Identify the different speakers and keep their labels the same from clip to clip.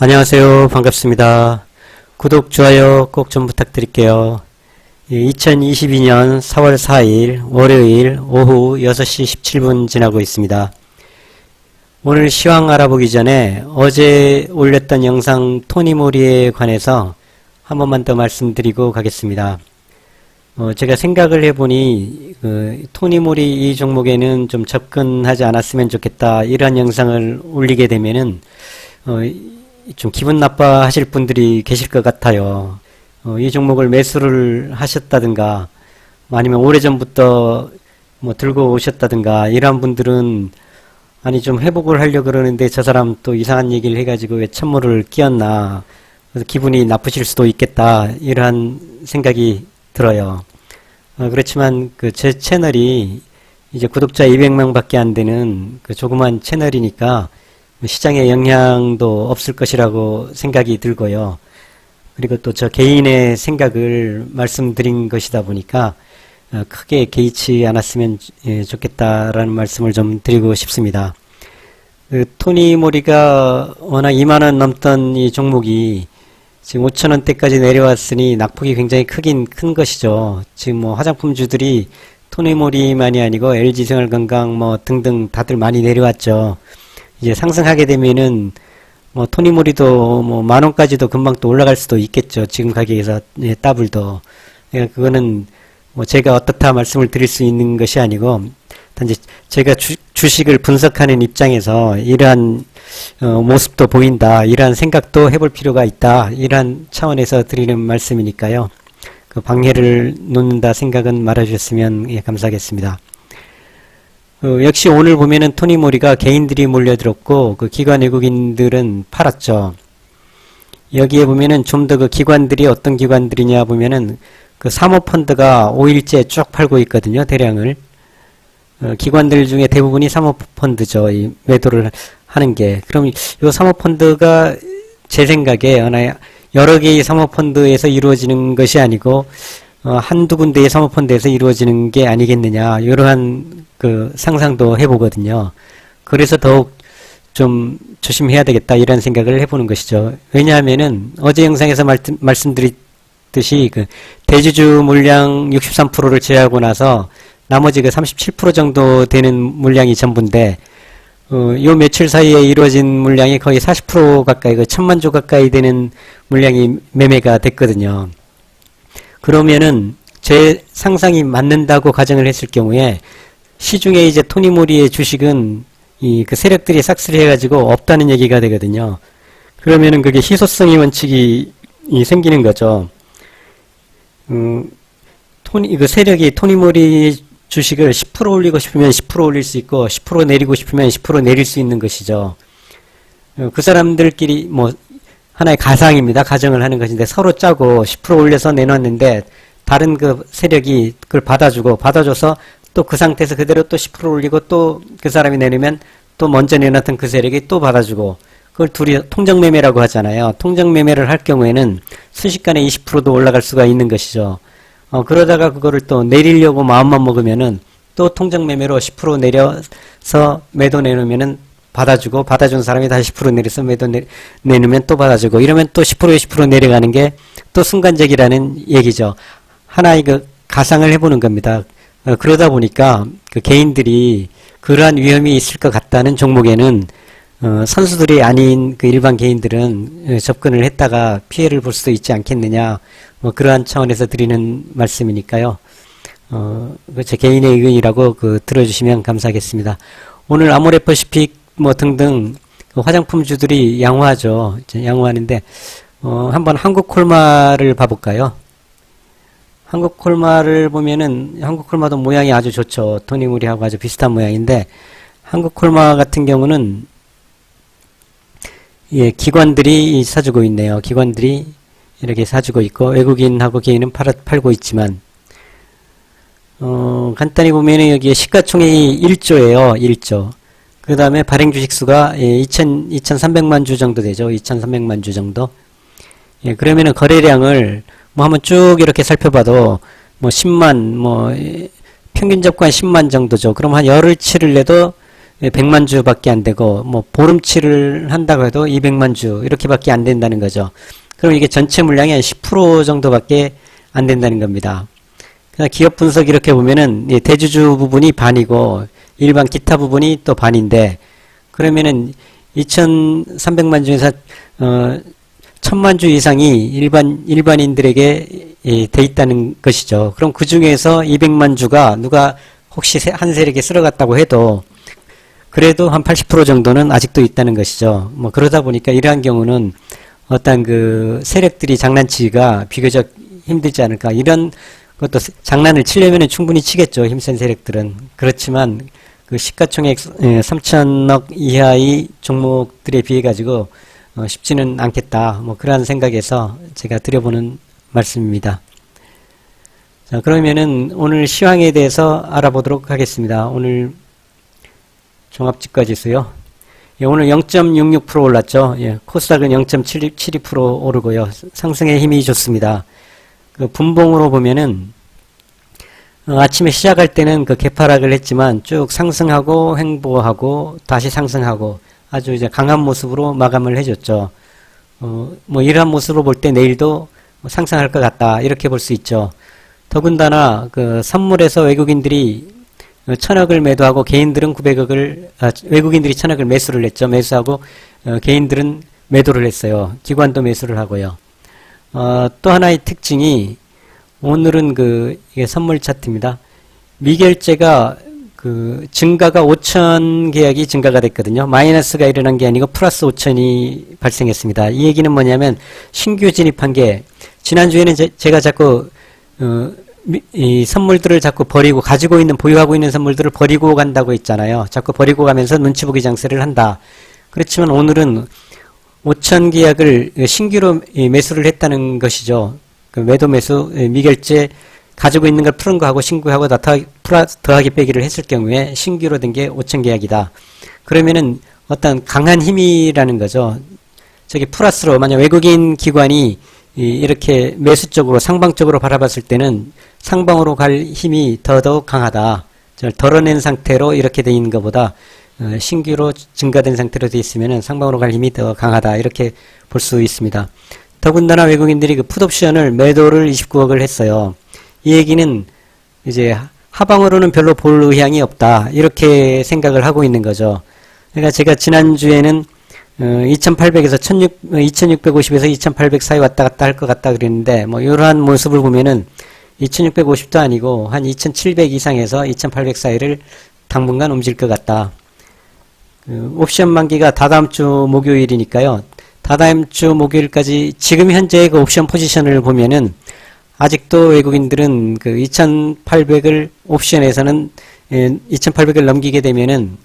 Speaker 1: 안녕하세요. 반갑습니다. 구독, 좋아요 꼭 좀 부탁드릴게요. 2022년 4월 4일 월요일 오후 6시 17분 지나고 있습니다. 오늘 시황 알아보기 전에 어제 올렸던 영상 토니모리에 관해서 한 번만 더 말씀드리고 가겠습니다. 제가 생각을 해보니 토니모리 이 종목에는 좀 접근하지 않았으면 좋겠다, 이런 영상을 올리게 되면은 좀 기분 나빠하실 분들이 계실 것 같아요. 이 종목을 매수를 하셨다든가 아니면 오래전부터 뭐 들고 오셨다든가 이런 분들은 아니 좀 회복을 하려고 그러는데 저 사람 또 이상한 얘기를 해가지고 왜 찬물을 끼얹나, 그래서 기분이 나쁘실 수도 있겠다, 이러한 생각이 들어요. 그렇지만 제 채널이 이제 구독자 200명 밖에 안 되는 조그만 채널이니까 시장에 영향도 없을 것이라고 생각이 들고요. 그리고 또 저 개인의 생각을 말씀드린 것이다 보니까 크게 개의치 않았으면 좋겠다라는 말씀을 좀 드리고 싶습니다. 토니모리가 워낙 2만원 넘던 이 종목이 지금 5천원대까지 내려왔으니 낙폭이 굉장히 큰 것이죠. 지금 뭐 화장품주들이 토니모리만이 아니고 LG생활건강 뭐 등등 다들 많이 내려왔죠. 이제 상승하게 되면은 뭐 토니모리도 뭐 만원까지도 금방 또 올라갈 수도 있겠죠. 지금 가격에서 더블도. 그러니까 그거는 뭐 제가 어떻다 말씀을 드릴 수 있는 것이 아니고, 단지 제가 주식을 분석하는 입장에서 이러한 모습도 보인다, 이러한 생각도 해볼 필요가 있다, 이러한 차원에서 드리는 말씀이니까요. 방해를 놓는다 생각은 말아주셨으면 감사하겠습니다. 역시 오늘 보면은 토니모리가 개인들이 몰려들었고 기관 외국인들은 팔았죠. 여기에 보면은 좀 더 기관들이 어떤 기관들이냐 보면은 사모펀드가 5일째 쭉 팔고 있거든요. 대량을. 기관들 중에 대부분이 사모펀드죠. 이 매도를 하는 게. 그럼 이 사모펀드가 제 생각에 여러 개의 사모펀드에서 이루어지는 것이 아니고 한두 군데의 사모펀드에서 이루어지는 게 아니겠느냐, 이러한 상상도 해보거든요. 그래서 더욱 좀 조심해야 되겠다, 이런 생각을 해보는 것이죠. 왜냐하면은 어제 영상에서 말씀드렸듯이 대주주 물량 63%를 제외하고 나서 나머지 37% 정도 되는 물량이 전부인데 요 며칠 사이에 이루어진 물량이 거의 40% 가까이, 1000만주 가까이 되는 물량이 매매가 됐거든요. 그러면은 제 상상이 맞는다고 가정을 했을 경우에 시중에 이제 토니모리의 주식은 세력들이 삭스를 해가지고 없다는 얘기가 되거든요. 그러면은 그게 희소성의 원칙이 생기는 거죠. 세력이 토니모리 주식을 10% 올리고 싶으면 10% 올릴 수 있고 10% 내리고 싶으면 10% 내릴 수 있는 것이죠. 그 사람들끼리 뭐 하나의 가상입니다. 가정을 하는 것인데 서로 짜고 10% 올려서 내놨는데 다른 세력이 그걸 받아줘서 또 그 상태에서 그대로 또 10% 올리고 또 그 사람이 내놓으면 또 먼저 내놨던 그 세력이 또 받아주고, 그걸 둘이 통정매매라고 하잖아요. 통정매매를 할 경우에는 순식간에 20%도 올라갈 수가 있는 것이죠. 그러다가 그거를 또 내리려고 마음만 먹으면은 또 통정매매로 10% 내려서 매도 내놓으면은 받아준 사람이 다시 10% 내려서 매도 내놓으면 또 받아주고, 이러면 또 10%에 10% 내려가는 게 또 순간적이라는 얘기죠. 하나의 가상을 해보는 겁니다. 그러다 보니까 개인들이 그러한 위험이 있을 것 같다는 종목에는 선수들이 아닌 일반 개인들은 접근을 했다가 피해를 볼 수도 있지 않겠느냐, 뭐 그러한 차원에서 드리는 말씀이니까요. 제 개인의 의견이라고 들어주시면 감사하겠습니다. 오늘 아모레퍼시픽 뭐 등등 화장품주들이 양호하죠. 양호하는데 한번 한국콜마를 봐볼까요? 한국콜마를 보면은 한국콜마도 모양이 아주 좋죠. 토니모리하고 아주 비슷한 모양인데, 한국콜마 같은 경우는 기관들이 사주고 있네요. 기관들이 이렇게 사주고 있고 외국인하고 개인은 팔고 있지만, 간단히 보면은 여기에 시가총액이 1조예요. 1조. 그 다음에 발행 주식수가 2300만 주 정도 되죠. 2300만 주 정도. 그러면은 거래량을 뭐 한번 쭉 이렇게 살펴봐도 뭐 10만, 뭐 평균 접근 10만 정도죠. 그럼 한 열흘치를 내도 100만 주밖에 안 되고, 뭐, 보름치를 한다고 해도 200만 주, 이렇게밖에 안 된다는 거죠. 그럼 이게 전체 물량의 한 10% 정도밖에 안 된다는 겁니다. 기업 분석 이렇게 보면은, 대주주 부분이 반이고, 일반 기타 부분이 또 반인데, 그러면은 2,300만 주에서, 1,000만 주 이상이 일반인들에게 돼 있다는 것이죠. 그럼 그 중에서 200만 주가 누가 혹시 한 세력에 쓸어갔다고 해도 그래도 한 80% 정도는 아직도 있다는 것이죠. 뭐 그러다 보니까 이러한 경우는 어떤 그 세력들이 장난치기가 비교적 힘들지 않을까. 이런 것도 장난을 치려면 충분히 치겠죠. 힘센 세력들은. 그렇지만 그 시가총액 3천억 이하의 종목들에 비해 가지고 쉽지는 않겠다. 뭐 그러한 생각에서 제가 드려보는 말씀입니다. 자, 그러면은 오늘 시황에 대해서 알아보도록 하겠습니다. 오늘 종합주가지수요. 예, 오늘 0.66% 올랐죠. 예, 코스닥은 0.72% 오르고요. 상승의 힘이 좋습니다. 그 분봉으로 보면은 아침에 시작할 때는 그 개파락을 했지만 쭉 상승하고 횡보하고 다시 상승하고 아주 이제 강한 모습으로 마감을 해줬죠. 뭐 이러한 모습으로 볼 때 내일도 상승할 것 같다 이렇게 볼 수 있죠. 더군다나 그 선물에서 외국인들이 1,000억을 매도하고 개인들은 900억을 외국인들이 1,000억을 매수를 했죠. 매수하고 개인들은 매도를 했어요. 기관도 매수를 하고요. 또 하나의 특징이 오늘은 이게 선물 차트입니다. 미결제가 그 증가가 5천 계약이 증가가 됐거든요. 마이너스가 일어난 게 아니고 플러스 5천이 발생했습니다. 이 얘기는 뭐냐면 신규 진입한 게 지난주에는 제가 자꾸 이 선물들을 자꾸 버리고 가지고 있는 보유하고 있는 선물들을 버리고 간다고 했잖아요. 자꾸 버리고 가면서 눈치 보기 장세를 한다. 그렇지만 오늘은 5천 계약을 신규로 매수를 했다는 것이죠. 그 매도 매수 미결제 가지고 있는 걸 푸는 거하고 신규하고 다 더하기 빼기를 했을 경우에 신규로 된 게 5천 계약이다. 그러면은 어떤 강한 힘이라는 거죠. 저기 플러스로 만약 외국인 기관이 이렇게 매수 쪽으로 상방 쪽으로 바라봤을 때는 상방으로 갈 힘이 더더욱 강하다. 덜어낸 상태로 이렇게 돼 있는 것보다 신규로 증가된 상태로 돼 있으면은 상방으로 갈 힘이 더 강하다. 이렇게 볼 수 있습니다. 더군다나 외국인들이 그 풋옵션을 매도를 29억을 했어요. 이 얘기는 이제 하방으로는 별로 볼 의향이 없다. 이렇게 생각을 하고 있는 거죠. 그러니까 제가 지난주에는 2800에서 2650에서 2800 사이 왔다 갔다 할 것 같다 그랬는데 뭐 이러한 모습을 보면은 2650도 아니고 한 2700 이상에서 2800 사이를 당분간 움직일 것 같다. 옵션 만기가 다다음 주 목요일이니까요. 다다음 주 목요일까지 지금 현재의 그 옵션 포지션을 보면은 아직도 외국인들은 그 2800을 옵션에서는 2800을 넘기게 되면은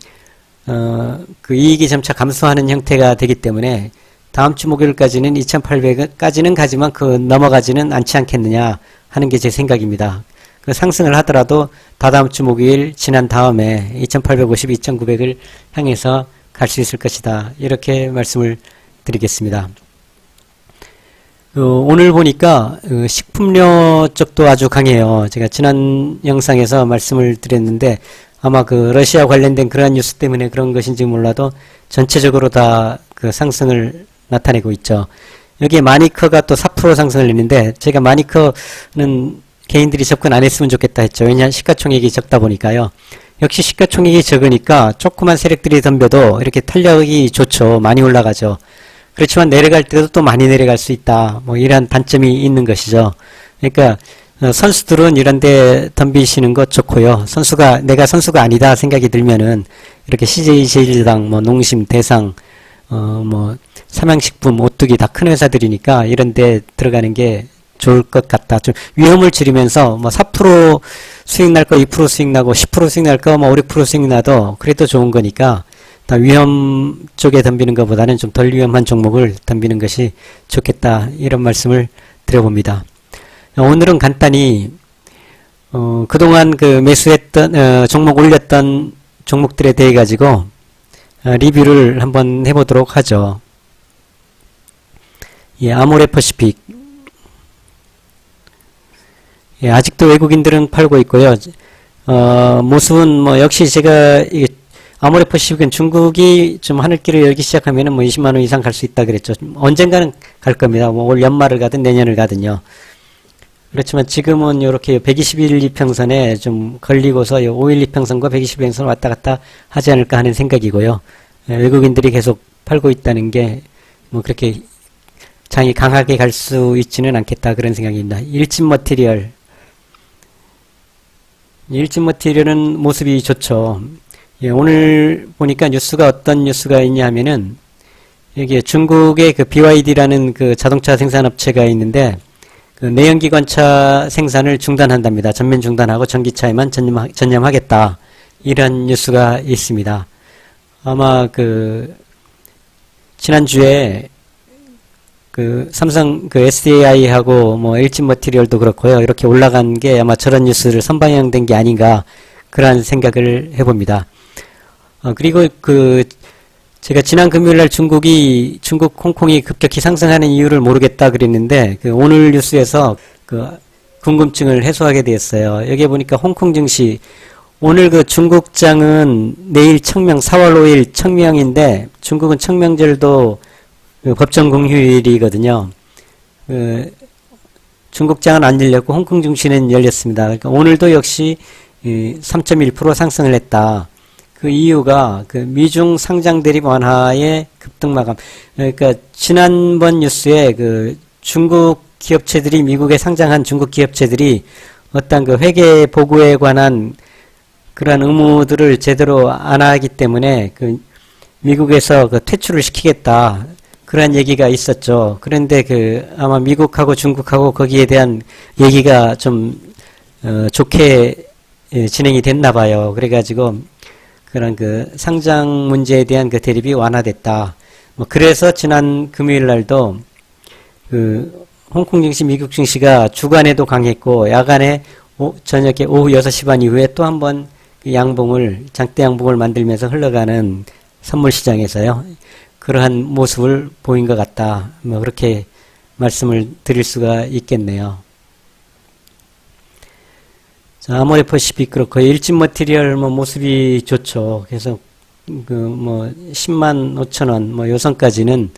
Speaker 1: 그 이익이 점차 감소하는 형태가 되기 때문에 다음 주 목요일까지는 2800까지는 가지만 그 넘어가지는 않지 않겠느냐 하는 게 제 생각입니다. 그 상승을 하더라도 다다음 주 목요일 지난 다음에 2850, 2900을 향해서 갈 수 있을 것이다. 이렇게 말씀을 드리겠습니다. 오늘 보니까 식품료 쪽도 아주 강해요. 제가 지난 영상에서 말씀을 드렸는데 아마 그 러시아 관련된 그러한 뉴스 때문에 그런 것인지 몰라도 전체적으로 다 그 상승을 나타내고 있죠. 여기에 마니커가 또 4% 상승을 했는데 제가 마니커는 개인들이 접근 안 했으면 좋겠다 했죠. 왜냐하면 시가총액이 적다 보니까요. 역시 시가총액이 적으니까 조그만 세력들이 덤벼도 이렇게 탄력이 좋죠. 많이 올라가죠. 그렇지만 내려갈 때도 또 많이 내려갈 수 있다. 뭐 이런 단점이 있는 것이죠. 그러니까 선수들은 이런 데 덤비시는 것 좋고요. 내가 선수가 아니다 생각이 들면은 이렇게 CJ제일당, 뭐 농심, 대상, 뭐 삼양식품, 오뚜기 다 큰 회사들이니까 이런 데 들어가는 게 좋을 것 같다. 좀 위험을 줄이면서 뭐 4% 수익 날 거 2% 수익 나고 10% 수익 날 거 뭐 5, 6% 수익 나도 그래도 좋은 거니까 다 위험 쪽에 덤비는 것보다는 좀 덜 위험한 종목을 덤비는 것이 좋겠다. 이런 말씀을 드려봅니다. 오늘은 간단히 그동안 그 매수했던 종목 올렸던 종목들에 대해 가지고 리뷰를 한번 해보도록 하죠. 예, 아모레퍼시픽. 예, 아직도 외국인들은 팔고 있고요. 모습은 뭐 역시 제가 이게 아모레퍼시픽은 중국이 좀 하늘길을 열기 시작하면은 뭐 20만 원 이상 갈 수 있다 그랬죠. 언젠가는 갈 겁니다. 뭐 올 연말을 가든 내년을 가든요. 그렇지만 지금은 이렇게 121이평선에 좀 걸리고서 512평선과 121평선 왔다 갔다 하지 않을까 하는 생각이고요. 외국인들이 계속 팔고 있다는 게 뭐 그렇게 장이 강하게 갈 수 있지는 않겠다 그런 생각입니다. 일진 머티리얼은 모습이 좋죠. 예, 오늘 보니까 뉴스가 어떤 뉴스가 있냐 하면은 여기 중국의 그 BYD라는 그 자동차 생산업체가 있는데 그 내연기관차 생산을 중단한답니다. 전면 중단하고 전기차에만 전념하겠다. 이런 뉴스가 있습니다. 아마 그 지난주에 그 삼성 그 SDI하고 뭐 일진 머티리얼도 그렇고요. 이렇게 올라간 게 아마 저런 뉴스를 선방향된 게 아닌가 그런 생각을 해봅니다. 그리고 그 제가 지난 금요일날 중국 홍콩이 급격히 상승하는 이유를 모르겠다 그랬는데 그 오늘 뉴스에서 그 궁금증을 해소하게 되었어요. 여기 보니까 홍콩 증시 오늘 그 중국장은 내일 청명 4월 5일 청명인데 중국은 청명절도 그 법정 공휴일이거든요. 그 중국장은 안 열렸고 홍콩 증시는 열렸습니다. 그러니까 오늘도 역시 3.1% 상승을 했다. 그 이유가 그 미중 상장 대립 완화의 급등 마감. 그러니까 지난번 뉴스에 그 중국 기업체들이 미국에 상장한 중국 기업체들이 어떤 그 회계 보고에 관한 그러한 의무들을 제대로 안 하기 때문에 그 미국에서 그 퇴출을 시키겠다. 그런 얘기가 있었죠. 그런데 그 아마 미국하고 중국하고 거기에 대한 얘기가 좀 좋게 진행이 됐나 봐요. 그래가지고 그런 그 상장 문제에 대한 그 대립이 완화됐다. 뭐 그래서 지난 금요일 날도 그 홍콩 증시, 미국 증시가 주간에도 강했고 야간에 저녁에 오후 6시 반 이후에 또 한번 장대 양봉을 만들면서 흘러가는 선물 시장에서요. 그러한 모습을 보인 것 같다. 뭐 그렇게 말씀을 드릴 수가 있겠네요. 자, 아모레퍼시픽 그렇고 일진 머티리얼 뭐 모습이 좋죠. 그래서 그 뭐 10만 5천 원 뭐 요선까지는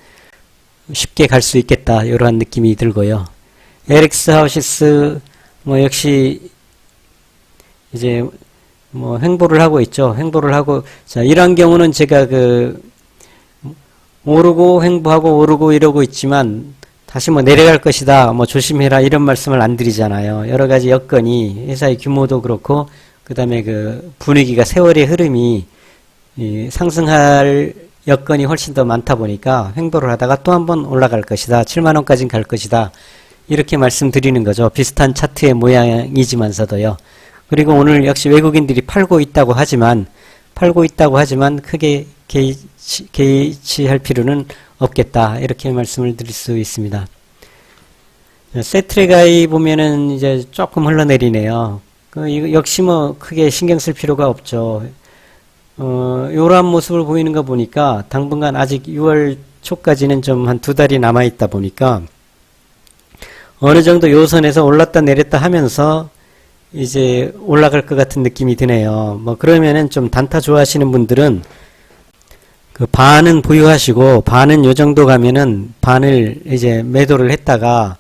Speaker 1: 쉽게 갈 수 있겠다. 이러한 느낌이 들고요. LX 하우시스 뭐 역시 이제 뭐 횡보를 하고 있죠. 횡보를 하고 자, 이런 경우는 제가 그 오르고 횡보하고 오르고 이러고 있지만 다시 뭐 내려갈 것이다. 뭐 조심해라 이런 말씀을 안 드리잖아요. 여러 가지 여건이 회사의 규모도 그렇고 그다음에 그 분위기가 세월의 흐름이 상승할 여건이 훨씬 더 많다 보니까 횡보를 하다가 또 한번 올라갈 것이다. 7만 원까지는 갈 것이다. 이렇게 말씀드리는 거죠. 비슷한 차트의 모양이지만서도요. 그리고 오늘 역시 외국인들이 팔고 있다고 하지만 크게 개의치할 필요는 없겠다. 이렇게 말씀을 드릴 수 있습니다. 세트레가이 보면은 이제 조금 흘러내리네요. 이거 역시 뭐 크게 신경 쓸 필요가 없죠. 요런 모습을 보이는 거 보니까 당분간 아직 6월 초까지는 좀 한 2달이 남아있다 보니까 어느 정도 요선에서 올랐다 내렸다 하면서 이제 올라갈 것 같은 느낌이 드네요. 뭐 그러면은 좀 단타 좋아하시는 분들은 그 반은 보유하시고 반은 요 정도 가면은 반을 이제 매도를 했다가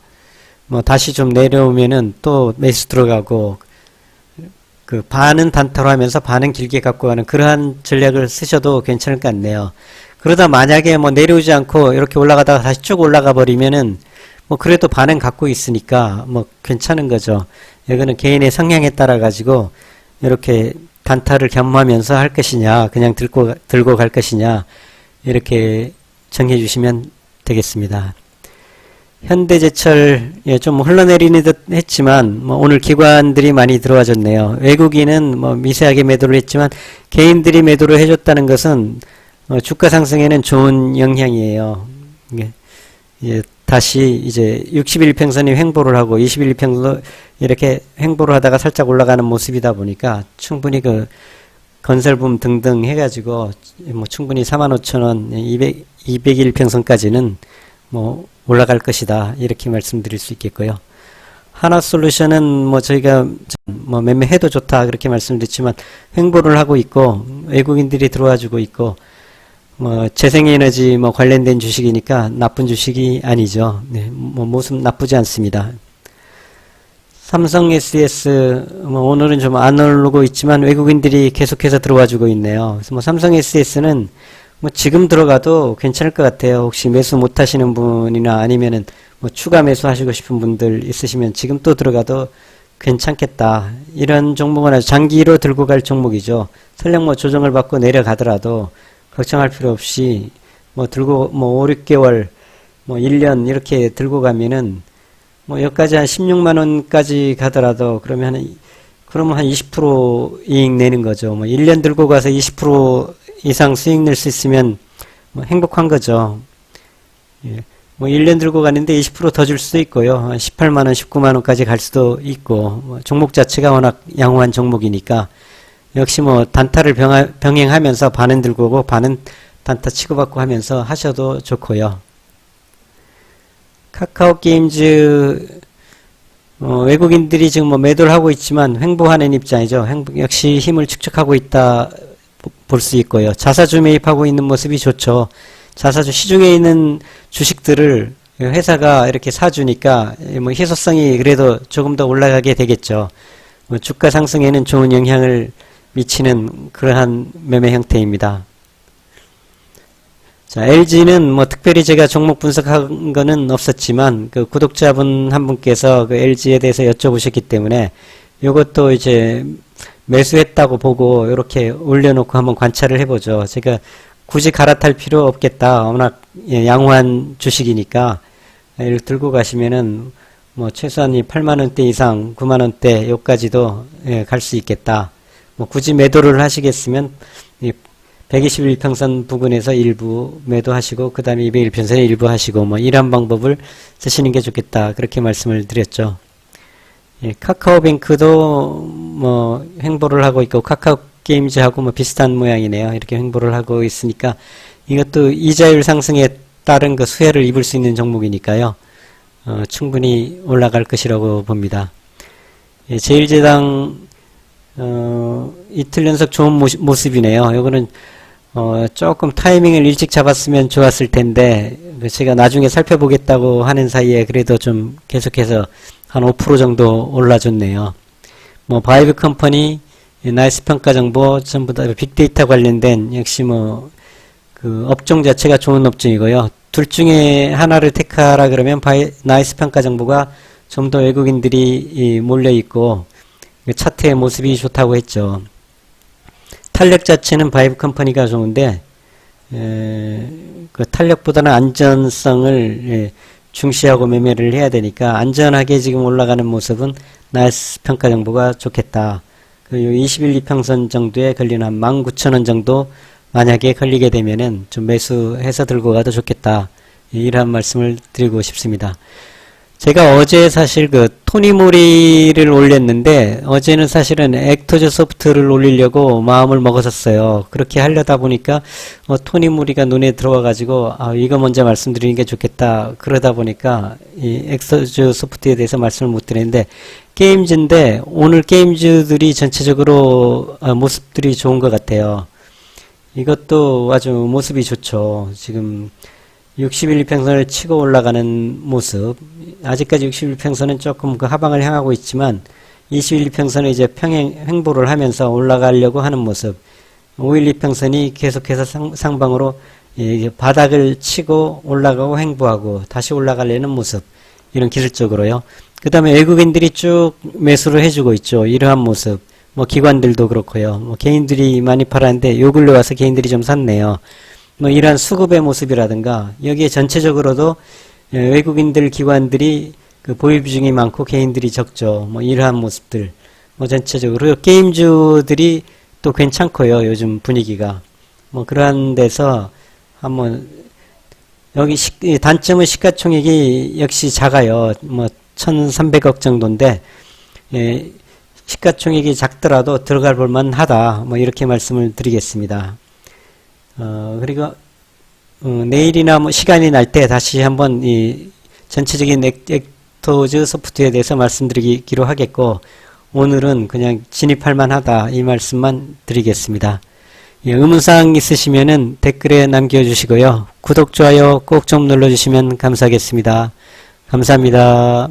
Speaker 1: 뭐 다시 좀 내려오면은 또 매수 들어가고 그 반은 단타로 하면서 반은 길게 갖고 가는 그러한 전략을 쓰셔도 괜찮을 것 같네요. 그러다 만약에 뭐 내려오지 않고 이렇게 올라가다가 다시 쭉 올라가 버리면은 뭐 그래도 반은 갖고 있으니까 뭐 괜찮은 거죠. 이거는 개인의 성향에 따라 가지고 이렇게 단타를 겸하면서 할 것이냐 그냥 들고 갈 것이냐 이렇게 정해 주시면 되겠습니다. 현대제철 좀 흘러내리는 듯 했지만 뭐 오늘 기관들이 많이 들어와줬네요. 외국인은 뭐 미세하게 매도를 했지만 개인들이 매도를 해줬다는 것은 주가 상승에는 좋은 영향이에요. 다시 이제 61평선이 횡보를 하고 21평선 이렇게 횡보를 하다가 살짝 올라가는 모습이다 보니까 충분히 그 건설붐 등등 해가지고 뭐 충분히 45,000원 201평선까지는 뭐 올라갈 것이다 이렇게 말씀드릴 수 있겠고요. 하나솔루션은 뭐 저희가 뭐 매매해도 좋다 그렇게 말씀드렸지만 횡보를 하고 있고 외국인들이 들어와주고 있고 뭐 재생에너지 뭐 관련된 주식이니까 나쁜 주식이 아니죠. 네, 뭐 모습 나쁘지 않습니다. 삼성 SDS 뭐 오늘은 좀 안 오르고 있지만 외국인들이 계속해서 들어와주고 있네요. 그래서 뭐 삼성 SS는 뭐 지금 들어가도 괜찮을 것 같아요. 혹시 매수 못 하시는 분이나 아니면은 뭐 추가 매수하시고 싶은 분들 있으시면 지금 또 들어가도 괜찮겠다. 이런 종목은 아주 장기로 들고 갈 종목이죠. 설령 뭐 조정을 받고 내려가더라도 걱정할 필요 없이 뭐 들고 뭐 5, 6개월 뭐 1년 이렇게 들고 가면은 뭐 여기까지 한 16만 원까지 가더라도 그러면 한 20% 이익 내는 거죠. 뭐 1년 들고 가서 20% 이상 수익 낼 수 있으면 뭐 행복한 거죠. 예. 뭐 1년 들고 가는데 20% 더 줄 수도 있고요. 18만원, 19만원까지 갈 수도 있고, 뭐 종목 자체가 워낙 양호한 종목이니까, 역시 뭐 단타를 병행하면서 반은 들고 오고, 반은 단타 치고받고 하면서 하셔도 좋고요. 카카오게임즈, 외국인들이 지금 뭐 매도를 하고 있지만 횡보하는 입장이죠. 역시 힘을 축적하고 있다 볼 수 있고요. 자사주 매입하고 있는 모습이 좋죠. 자사주 시중에 있는 주식들을 회사가 이렇게 사주니까 뭐 희소성이 그래도 조금 더 올라가게 되겠죠. 주가 상승에는 좋은 영향을 미치는 그러한 매매 형태입니다. 자, LG는 뭐 특별히 제가 종목 분석한 거는 없었지만 그 구독자분 한 분께서 그 LG에 대해서 여쭤보셨기 때문에 이것도 이제 매수했다고 보고 이렇게 올려놓고 한번 관찰을 해보죠. 제가 굳이 갈아탈 필요 없겠다. 워낙 양호한 주식이니까 이를 들고 가시면은 뭐 최소한 8만원대 이상 9만원대 여기까지도 갈 수 있겠다. 뭐 굳이 매도를 하시겠으면 121평선 부근에서 일부 매도하시고 그 다음에 201평선에 일부 하시고 뭐 이런 방법을 쓰시는 게 좋겠다. 그렇게 말씀을 드렸죠. 카카오뱅크도 뭐 횡보를 하고 있고 카카오게임즈하고 뭐 비슷한 모양이네요. 이렇게 횡보를 하고 있으니까 이것도 이자율 상승에 따른 그 수혜를 입을 수 있는 종목이니까요. 충분히 올라갈 것이라고 봅니다. 제일제당 이틀 연속 좋은 모습이네요. 요거는 조금 타이밍을 일찍 잡았으면 좋았을 텐데 제가 나중에 살펴보겠다고 하는 사이에 그래도 좀 계속해서 한 5% 정도 올라줬네요. 뭐 바이브 컴퍼니, 나이스 평가 정보 전부 다 빅데이터 관련된 역시 뭐 그 업종 자체가 좋은 업종이고요. 둘 중에 하나를 택하라 그러면 나이스 평가 정보가 좀 더 외국인들이 몰려 있고 차트의 모습이 좋다고 했죠. 탄력 자체는 바이브 컴퍼니가 좋은데 그 탄력보다는 안전성을 중시하고 매매를 해야 되니까 안전하게 지금 올라가는 모습은 나이스 평가 정보가 좋겠다. 그 21, 2평선 정도에 걸리는 한 19,000원 정도 만약에 걸리게 되면은 좀 매수해서 들고 가도 좋겠다. 이러한 말씀을 드리고 싶습니다. 제가 어제 사실 그 토니모리를 올렸는데 어제는 사실은 액터즈 소프트를 올리려고 마음을 먹었었어요. 그렇게 하려다 보니까 토니모리가 눈에 들어와 가지고 이거 먼저 말씀드리는 게 좋겠다. 그러다 보니까 이 액터즈 소프트에 대해서 말씀을 못 드리는데 게임즈인데 오늘 게임즈들이 전체적으로 모습들이 좋은 것 같아요. 이것도 아주 모습이 좋죠. 지금 61평선을 치고 올라가는 모습. 아직까지 61평선은 조금 그 하방을 향하고 있지만 21평선을 이제 횡보를 하면서 올라가려고 하는 모습. 512평선이 계속해서 상방으로 바닥을 치고 올라가고 횡보하고 다시 올라가려는 모습. 이런 기술적으로요. 그 다음에 외국인들이 쭉 매수를 해주고 있죠. 이러한 모습. 뭐 기관들도 그렇고요. 뭐 개인들이 많이 팔았는데 요 근래 와서 개인들이 좀 샀네요. 뭐 이러한 수급의 모습이라든가 여기에 전체적으로도 외국인들 기관들이 그 보유 비중이 많고 개인들이 적죠. 뭐 이러한 모습들. 뭐 전체적으로 게임주들이 또 괜찮고요. 요즘 분위기가. 뭐 그러한 데서 한번 여기 단점은 시가총액이 역시 작아요. 뭐 1,300억 정도인데 시가총액이 작더라도 들어갈 볼만 하다. 뭐 이렇게 말씀을 드리겠습니다. 그리고 내일이나 뭐 시간이 날 때 다시 한번 이 전체적인 스토어즈 소프트웨어에 대해서 말씀드리기로 하겠고, 오늘은 그냥 진입할 만하다 이 말씀만 드리겠습니다. 예, 의문사항 있으시면은 댓글에 남겨주시고요. 구독, 좋아요 꼭 좀 눌러주시면 감사하겠습니다. 감사합니다.